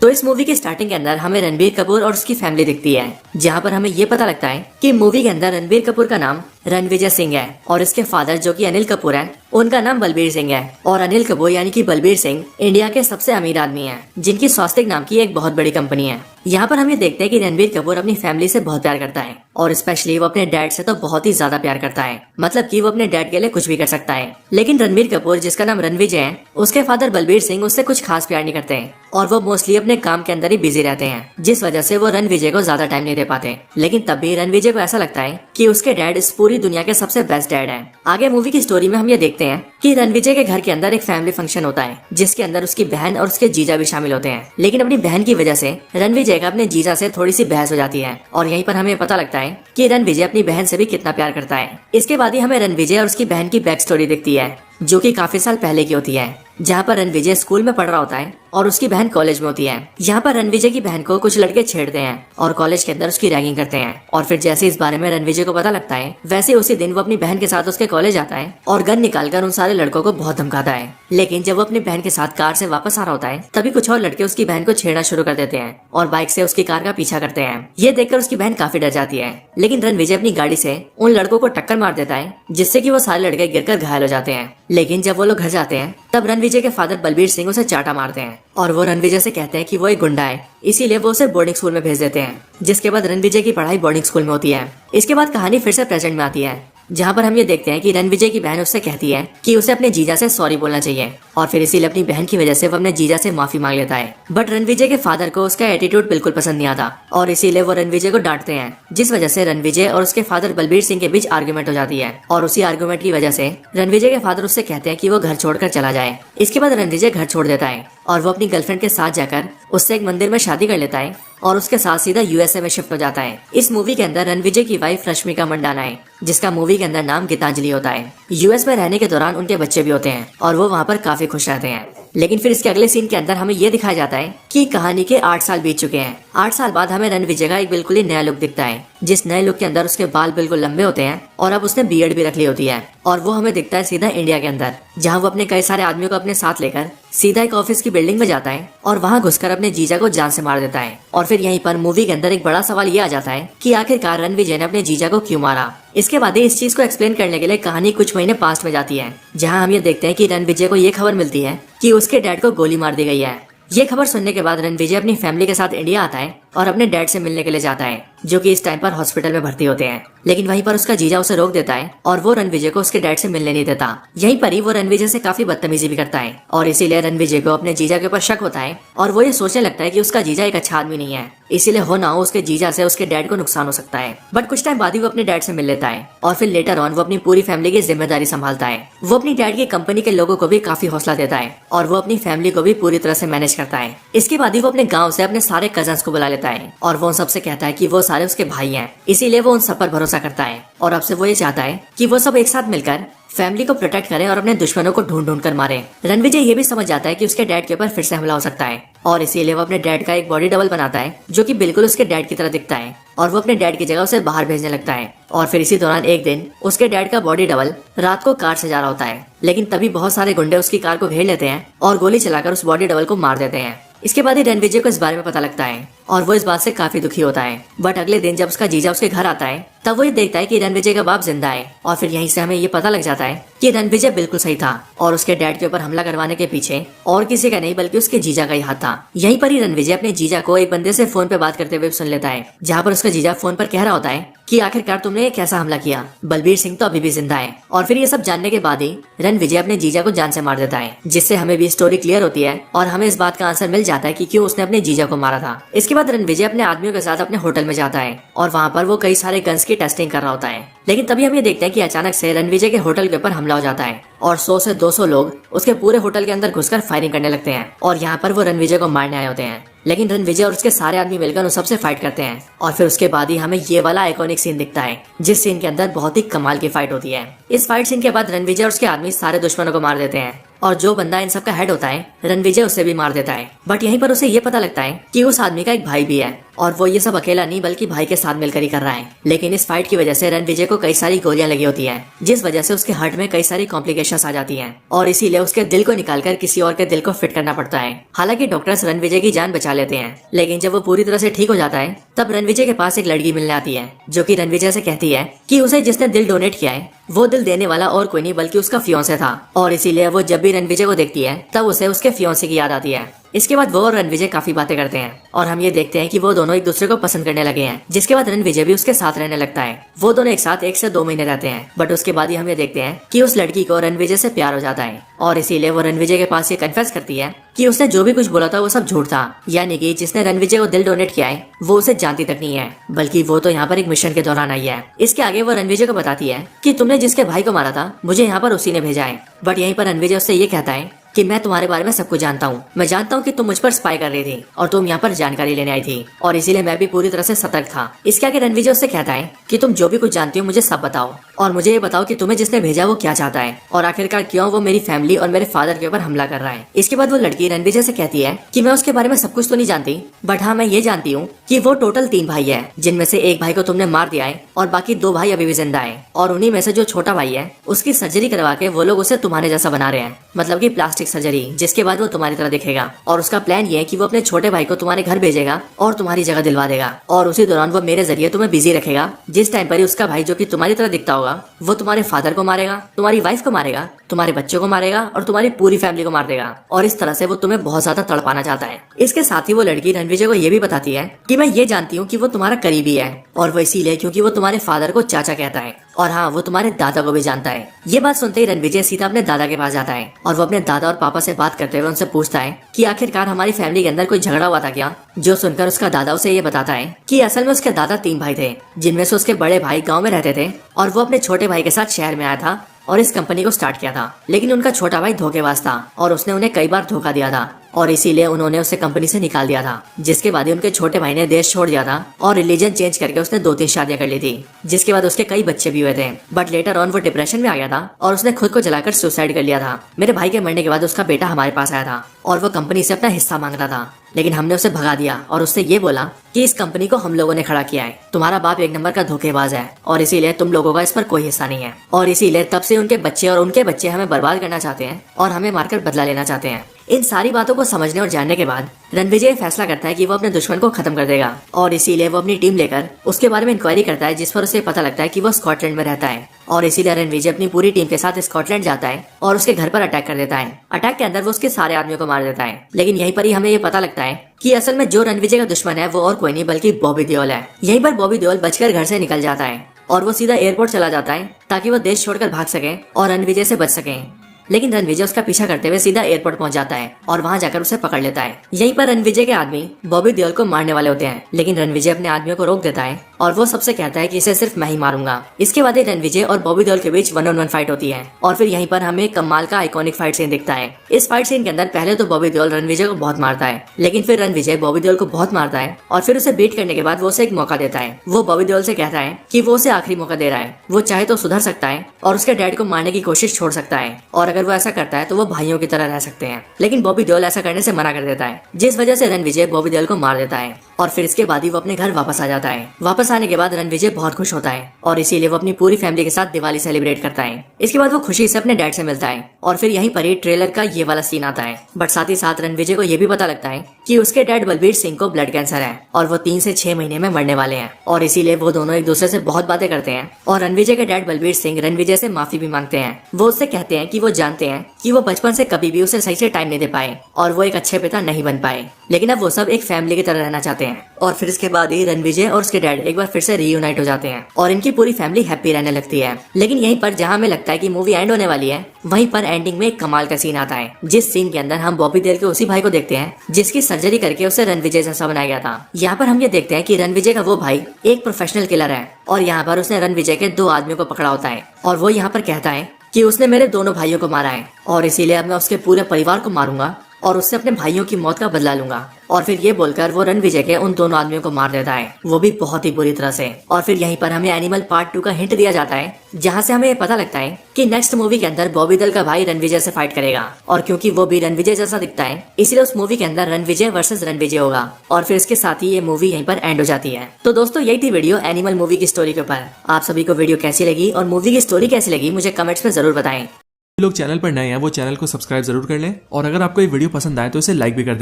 तो इस मूवी की स्टार्टिंग के अंदर हमें रणबीर कपूर और उसकी फैमिली दिखती है, जहाँ पर हमें ये पता लगता है कि मूवी के अंदर रणबीर कपूर का नाम रणविजय सिंह है और इसके फादर जो कि अनिल कपूर हैं उनका नाम बलबीर सिंह है। और अनिल कपूर यानी कि बलबीर सिंह इंडिया के सबसे अमीर आदमी हैं, जिनकी स्वास्तिक नाम की एक बहुत बड़ी कंपनी है। यहाँ पर हम ये देखते हैं कि रणबीर कपूर अपनी फैमिली से बहुत प्यार करता है और स्पेशली वो अपने डैड से तो बहुत ही ज्यादा प्यार करता है, मतलब कि वो अपने डैड के लिए कुछ भी कर सकता है। लेकिन रणबीर कपूर जिसका नाम रणविजय है, उसके फादर बलबीर सिंह उससे कुछ खास प्यार नहीं करते हैं और वो मोस्टली अपने काम के अंदर ही बिजी रहते हैं, जिस वजह से वो रणविजय को ज्यादा टाइम नहीं दे पाते। लेकिन तब भी रणविजय को ऐसा लगता है कि उसके डैड इस पूरी दुनिया के सबसे बेस्ट डैड है। आगे मूवी की स्टोरी में हम ये देखते हैं कि रणविजय के घर के अंदर एक फैमिली फंक्शन होता है, जिसके अंदर उसकी बहन और उसके जीजा भी शामिल होते हैं। लेकिन अपनी बहन की वजह से रणविजय का अपने जीजा से थोड़ी सी बहस हो जाती है और यहीं पर हमें पता लगता है कि रणविजय अपनी बहन से भी कितना प्यार करता है। इसके बाद ही हमें रणविजय और उसकी बहन की बैक स्टोरी दिखती है, जो कि काफी साल पहले की होती है, जहाँ पर रणविजय स्कूल में पढ़ रहा होता है और उसकी बहन कॉलेज में होती है। यहाँ पर रणविजय की बहन को कुछ लड़के छेड़ते हैं और कॉलेज के अंदर उसकी रैगिंग करते हैं। और फिर जैसे इस बारे में रणविजय को पता लगता है, वैसे उसी दिन वो अपनी बहन के साथ उसके कॉलेज आता है और गन निकालकर उन सारे लड़कों को बहुत धमकाता है। लेकिन जब वो अपनी बहन के साथ कार से वापस आ रहा होता है, तभी कुछ और लड़के उसकी बहन को छेड़ना शुरू कर देते हैं और बाइक से उसकी कार का पीछा करते हैं। ये देखकर उसकी बहन काफी डर जाती है, लेकिन रणविजय अपनी गाड़ी से उन लड़कों को टक्कर मार देता है, जिससे कि वो सारे लड़के गिरकर घायल हो जाते हैं। लेकिन जब वो लोग घर जाते हैं, तब रणविजय के फादर बलबीर सिंह उसे चाटा मारते हैं और वो रणविजय से कहते हैं कि वो एक गुंडा है, इसीलिए वो उसे बोर्डिंग स्कूल में भेज देते हैं। जिसके बाद रणविजय की पढ़ाई बोर्डिंग स्कूल में होती है। इसके बाद कहानी फिर से प्रेजेंट में आती है, जहाँ पर हम ये देखते हैं कि रणविजय की बहन उससे कहती है कि उसे अपने जीजा से सॉरी बोलना चाहिए और फिर इसीलिए अपनी बहन की वजह से वो अपने जीजा से माफी मांग लेता है। बट रणविजय के फादर को उसका एटीट्यूड बिल्कुल पसंद नहीं आता और इसीलिए वो रणविजय को डांटते हैं, जिस वजह से रणविजय और उसके फादर बलबीर सिंह के बीच आर्गुमेंट हो जाती है। और उसी आर्गुमेंट की वजह से रणविजय के फादर उससे कहते हैं कि वो घर छोड़कर चला जाए। इसके बाद रणविजय घर छोड़ देता है और वो अपनी गर्लफ्रेंड के साथ जाकर उससे एक मंदिर में शादी कर लेता है और उसके साथ सीधा यूएसए में शिफ्ट हो जाता है। इस मूवी के अंदर रणविजय की वाइफ रश्मिका मंडाना है, जिसका मूवी के अंदर नाम गीतांजलि होता है। यूएस में रहने के दौरान उनके बच्चे भी होते हैं और वो वहाँ पर काफी खुश रहते हैं। लेकिन फिर इसके अगले सीन के अंदर हमें ये दिखाया जाता है कि कहानी के 8 साल बीत चुके हैं। 8 साल बाद हमें रणविजय का एक बिल्कुल ही नया लुक दिखता है, जिस नए लुक के अंदर उसके बाल बिल्कुल लंबे होते हैं और अब उसने बियर्ड भी रख ली होती है। और वो हमें दिखता है सीधा इंडिया के अंदर, जहाँ वो अपने कई सारे आदमियों को अपने साथ लेकर सीधा एक ऑफिस की बिल्डिंग में जाता है और वहाँ घुसकर अपने जीजा को जान से मार देता है। और फिर यहीं पर मूवी के अंदर एक बड़ा सवाल ये आ जाता है कि आखिरकार रणविजय ने अपने जीजा को क्यों मारा। इसके बाद इस चीज को एक्सप्लेन करने के लिए कहानी कुछ महीने पास्ट में जाती है, जहाँ हम ये देखते हैं कि रणविजय को ये खबर मिलती है कि उसके डैड को गोली मार दी गई है। ये खबर सुनने के बाद रणविजय अपनी फैमिली के साथ इंडिया आता है और अपने डैड से मिलने के लिए जाता है, जो कि इस टाइम पर हॉस्पिटल में भर्ती होते हैं। लेकिन वहीं पर उसका जीजा उसे रोक देता है और वो रणविजय को उसके डैड से मिलने नहीं देता। यहीं पर ही वो रणविजय से काफी बदतमीजी भी करता है और इसीलिए रणविजय को अपने जीजा के ऊपर शक होता है और वो ये सोचने लगता है कि उसका जीजा एक अच्छा आदमी नहीं है, इसीलिए हो ना हो उसके जीजा से उसके डैड को नुकसान हो सकता है। बट कुछ टाइम बाद ही वो अपने डैड से मिल लेता है और फिर लेटर ऑन वो अपनी पूरी फैमिली की जिम्मेदारी संभालता है। वो अपनी डैड की कंपनी के लोगों को भी काफी हौसला देता है और वो अपनी फैमिली को भी पूरी तरह से मैनेज करता है। इसके बाद ही वो अपने गाँव से अपने सारे कजन्स को बुला लेता है और वो उन सबसे कहता है कि वो सारे उसके भाई हैं, इसीलिए वो उन सब पर भरोसा करता है और अब से वो ये चाहता है कि वो सब एक साथ मिलकर फैमिली को प्रोटेक्ट करें और अपने दुश्मनों को ढूंढ ढूंढ कर मारे। रणविजय ये भी समझ जाता है कि उसके डैड के ऊपर फिर से हमला हो सकता है और इसीलिए वो अपने डैड का एक बॉडी डबल बनाता है, जो कि बिल्कुल उसके डैड की तरह दिखता है और वो अपने डैड की जगह उसे बाहर भेजने लगता है। और फिर इसी दौरान एक दिन उसके डैड का बॉडी डबल रात को कार से जा रहा होता है, लेकिन तभी बहुत सारे गुंडे उसकी कार को घेर लेते हैं और गोली चलाकर उस बॉडी डबल को मार देते हैं। इसके बाद ही रणविजय को इस बारे में पता लगता है और वो इस बात से काफी दुखी होता है। बट अगले दिन जब उसका जीजा उसके घर आता है, तब वो ये देखता है कि रणविजय का बाप जिंदा है और फिर यहीं से हमें ये पता लग जाता है कि रणविजय बिल्कुल सही था और उसके डैड के ऊपर हमला करवाने के पीछे और किसी का नहीं बल्कि उसके जीजा का ही हाथ था। यहीं पर ही रणविजय अपने जीजा को एक बंदे से फोन पे बात करते हुए सुन लेता है, जहाँ पर उसका जीजा फोन पर कह रहा होता है कि आखिरकार तुमने कैसा हमला किया, बलबीर सिंह तो अभी भी जिंदा है। और फिर ये सब जानने के बाद ही रणविजय अपने जीजा को जान से मार देता है, जिससे हमें भी स्टोरी क्लियर होती है और हमें इस बात का आंसर मिल जाता है कि क्यों उसने अपने जीजा को मारा था। इसके बाद रणविजय अपने आदमियों के साथ अपने होटल में जाता है और वहाँ पर वो कई सारे गन्स की टेस्टिंग कर रहा होता है। लेकिन तभी हम ये देखते हैं कि अचानक से रणविजय के होटल के ऊपर हमला हो जाता है और 100 से 200 लोग उसके पूरे होटल के अंदर घुसकर फायरिंग करने लगते हैं और यहाँ पर वो रणविजय को मारने आए होते हैं। लेकिन रणविजय और उसके सारे आदमी मिलकर उन सबसे फाइट करते हैं और फिर उसके बाद ही हमें ये वाला आइकॉनिक सीन दिखता है, जिस सीन के अंदर बहुत ही कमाल की फाइट होती है। इस फाइट सीन के बाद रणविजय और उसके आदमी सारे दुश्मनों को मार देते हैं और जो बंदा इन सब का हेड होता है रणविजय उसे भी मार देता है। बट यहीं पर उसे ये पता लगता है कि उस आदमी का एक भाई भी है और वो ये सब अकेला नहीं बल्कि भाई के साथ मिलकर ही कर रहा है। लेकिन इस फाइट की वजह से रणविजय को कई सारी गोलियां लगी होती हैं, जिस वजह से उसके हार्ट में कई सारी कॉम्प्लिकेशंस आ जाती हैं और इसीलिए उसके दिल को निकालकर किसी और के दिल को फिट करना पड़ता है। हालांकि डॉक्टर्स रणविजय की जान बचा लेते हैं, लेकिन जब वो पूरी तरह से ठीक हो जाता है तब रणविजय के पास एक लड़की मिलने आती है, जो कि रणविजय से कहती है कि उसे जिसने दिल डोनेट किया है वो दिल देने वाला और कोई नहीं बल्कि उसका फियांसे था, और इसीलिए वो जब भी रणविजय को देखती है तब उसे उसके फियांसे की याद आती है। इसके बाद वो और रणविजय काफी बातें करते हैं और हम ये देखते हैं कि वो दोनों एक दूसरे को पसंद करने लगे हैं, जिसके बाद रणविजय भी उसके साथ रहने लगता है। वो दोनों एक साथ 1 से 2 महीने रहते हैं, बट उसके बाद ही हम ये देखते हैं कि उस लड़की को रणविजय से प्यार हो जाता है और इसीलिए वो रणविजय के पास ये कन्फेस करती है कि उसने जो भी कुछ बोला था वो सब झूठ था, यानी कि जिसने रणविजय को दिल डोनेट किया है वो उसे जानती तक नहीं है, बल्कि वो तो यहाँ पर एक मिशन के दौरान आई है। इसके आगे वो रणविजय को बताती है कि तुमने जिसके भाई को मारा था मुझे यहाँ पर उसी ने भेजा है, बट यहीं पर रणविजय उससे ये कहता है कि मैं तुम्हारे बारे में सब कुछ जानता हूँ। मैं जानता हूँ कि तुम मुझ पर स्पाई कर रही थी और तुम यहाँ पर जानकारी लेने आई थी, और इसीलिए मैं भी पूरी तरह से सतर्क था। इसके आगे रणविजय उससे कहता है कि तुम जो भी कुछ जानती हो मुझे सब बताओ, और मुझे ये बताओ कि तुम्हें जिसने भेजा वो क्या चाहता है और आखिरकार क्यों वो मेरी फैमिली और मेरे फादर के ऊपर हमला कर रहा है। इसके बाद वो लड़की रणविजय से कहती है कि मैं उसके बारे में सब कुछ तो नहीं जानती, बट हाँ मैं ये जानती हूँ कि वो टोटल 3 भाई है, जिनमें से एक भाई को तुमने मार दिया है और बाकी 2 भाई अभी भी जिंदा है, और उन्हीं में से जो छोटा भाई है उसकी सर्जरी करवा के वो लोग उसे तुम्हारे जैसा बना रहे हैं, मतलब की प्लास्टिक सर्जरी, जिसके बाद वो तुम्हारी तरह दिखेगा। और उसका प्लान ये है कि वो अपने छोटे भाई को तुम्हारे घर भेजेगा और तुम्हारी जगह दिलवा देगा, और उसी दौरान वो मेरे जरिए तुम्हें बिजी रखेगा। जिस टाइम पर ही उसका भाई जो कि तुम्हारी तरह दिखता होगा वो तुम्हारे फादर को मारेगा, तुम्हारी वाइफ को मारेगा, तुम्हारे बच्चों को मारेगा और तुम्हारी पूरी फैमिली को मार देगा, और इस तरह से वो तुम्हें बहुत ज्यादा तड़पाना चाहता है। इसके साथ ही वो लड़की रणविजय को ये भी बताती है कि मैं ये जानती हूँ कि वो तुम्हारा करीबी है, और वो इसीलिए क्योंकि वो तुम्हारे फादर को चाचा कहता है, और हाँ वो तुम्हारे दादा को भी जानता है। ये बात सुनते ही रणविजय सीधा अपने दादा के पास जाता है और वो अपने दादा और पापा से बात करते हुए उनसे पूछता है कि आखिरकार हमारी फैमिली के अंदर कोई झगड़ा हुआ था क्या। जो सुनकर उसका दादा उसे ये बताता है कि असल में उसके दादा 3 भाई थे, जिनमें से उसके बड़े भाई गाँव में रहते थे और वो अपने छोटे भाई के साथ शहर में आया था और इस कंपनी को स्टार्ट किया था, लेकिन उनका छोटा भाई धोखेबाज था और उसने उन्हें कई बार धोखा दिया था, और इसीलिए उन्होंने उसे कंपनी से निकाल दिया था। जिसके बाद ही उनके छोटे भाई ने देश छोड़ दिया था और रिलीजन चेंज करके उसने 2-3 शादियां कर ली थी, जिसके बाद उसके कई बच्चे भी हुए थे, बट लेटर ऑन वो डिप्रेशन में आ गया था और उसने खुद को जलाकर सुसाइड कर लिया था। मेरे भाई के मरने के बाद उसका बेटा हमारे पास आया था और वो कंपनी से अपना हिस्सा मांग रहा था, लेकिन हमने उसे भगा दिया और उससे ये बोला कि इस कंपनी को हम लोगों ने खड़ा किया है, तुम्हारा बाप 1 नंबर का धोखेबाज है और इसीलिए तुम लोगों का इस पर कोई हिस्सा नहीं है, और इसीलिए तब से उनके बच्चे और उनके बच्चे हमें बर्बाद करना चाहते हैं और हमें मारकर बदला लेना चाहते हैं। इन सारी बातों को समझने और जानने के बाद रणविजय फैसला करता है कि वो अपने दुश्मन को खत्म कर देगा, और इसीलिए वो अपनी टीम लेकर उसके बारे में इंक्वायरी करता है, जिस पर उसे पता लगता है कि वो स्कॉटलैंड में रहता है, और इसीलिए रणविजय अपनी पूरी टीम के साथ स्कॉटलैंड जाता है और उसके घर पर अटैक कर देता है। अटैक के अंदर वो उसके सारे आदमियों को मार देता है, लेकिन यहीं पर ही हमें ये पता लगता है कि असल में जो रणविजय का दुश्मन है वो और कोई नहीं बल्कि बॉबी देओल है। यहीं पर बॉबी देओल बचकर घर से निकल जाता है और वो सीधा एयरपोर्ट चला जाता है ताकि वो देश छोड़कर भाग सके और रणविजय से बच सके, लेकिन रणविजय उसका पीछा करते हुए सीधा एयरपोर्ट पहुंच जाता है और वहां जाकर उसे पकड़ लेता है। यहीं पर रणविजय के आदमी बॉबी देओल को मारने वाले होते हैं, लेकिन रणविजय अपने आदमियों को रोक देता है और वो सबसे कहता है कि इसे सिर्फ मैं ही मारूंगा। इसके बाद रणविजय और बॉबी देओल के बीच 1-on-1 फाइट होती है और फिर यहीं पर हमें कमाल का आइकॉनिक फाइट सीन दिखता है। इस फाइट सीन के अंदर पहले तो बॉबी देओल रणविजय को बहुत मारता है, लेकिन फिर रणविजय बॉबी देओल को बहुत मारता है और फिर उसे बीट करने के बाद वो उसे एक मौका देता है। वो बॉबी देओल से कहता है कि वो उसे आखिरी मौका दे रहा है, वो चाहे तो सुधर सकता है और उसके डैड को मारने की कोशिश छोड़ सकता है, और अगर वो ऐसा करता है तो वो भाइयों की तरह रह सकते हैं। लेकिन बॉबी देओल ऐसा करने से मना कर देता है, जिस वजह से रणविजय बॉबी देओल को मार देता है और फिर इसके बाद ही वो अपने घर वापस आ जाता है। वापस आने के बाद रणविजय बहुत खुश होता है और इसीलिए वो अपनी पूरी फैमिली के साथ दिवाली सेलिब्रेट करता है। इसके बाद वो खुशी से अपने डैड से मिलता है और फिर यहीं पर ही ट्रेलर का ये वाला सीन आता है, बट साथ ही साथ रणविजय को ये भी पता लगता है कि उसके डैड बलबीर सिंह को ब्लड कैंसर है और वो 3 से 6 महीने में मरने वाले हैं, और इसीलिए वो दोनों एक दूसरे से बहुत बातें करते हैं और रणविजय के डैड बलबीर सिंह रणविजय से माफी भी मांगते हैं। वो उससे कहते हैं कि वो जानते हैं कि वो बचपन से कभी भी उसे सही से टाइम नहीं दे पाए और वो एक अच्छे पिता नहीं बन पाए, लेकिन अब वो सब एक फैमिली की तरह रहना चाहते हैं। और फिर इसके बाद ही रणविजय और उसके डैड एक बार फिर से रीयूनाइट हो जाते हैं और इनकी पूरी फैमिली हैप्पी रहने लगती है। लेकिन यहीं पर जहां हमें लगता है कि मूवी एंड होने वाली है, वहीं पर एंडिंग में एक कमाल का सीन आता है, जिस सीन के अंदर हम बॉबी देओल के उसी भाई को देखते हैं जिसकी सर्जरी करके उसे रणविजय जैसा बनाया गया था। यहाँ पर हम ये देखते हैं कि रणविजय का वो भाई एक प्रोफेशनल किलर है और यहाँ पर उसने रणविजय के 2 आदमियों को पकड़ा होता है और वो यहाँ पर कहता है कि उसने मेरे दोनों भाइयों को मारा है और इसीलिए अब मैं उसके पूरे परिवार को मारूंगा और उससे अपने भाइयों की मौत का बदला लूंगा। और फिर ये बोलकर वो रणविजय के उन दोनों आदमियों को मार देता है, वो भी बहुत ही बुरी तरह से। और फिर यहीं पर हमें एनिमल पार्ट 2 का हिंट दिया जाता है, जहाँ से हमें ये पता लगता है कि नेक्स्ट मूवी के अंदर बॉबी देओल का भाई रणविजय से फाइट करेगा। और क्योंकि वो भी रणविजय जैसा दिखता है, इसलिए उस मूवी के अंदर रणविजय वर्सेस रणविजय होगा। और फिर इसके साथ ही ये मूवी यहीं पर एंड हो जाती है। तो दोस्तों यही थी वीडियो एनिमल मूवी की स्टोरी के ऊपर। आप सभी को वीडियो कैसी लगी और मूवी की स्टोरी कैसी लगी मुझे कमेंट्स में जरूर बताएं। लोग चैनल पर नए हैं वो चैनल को सब्सक्राइब जरूर कर लें और अगर आपको ये वीडियो पसंद आए तो इसे लाइक भी कर दें।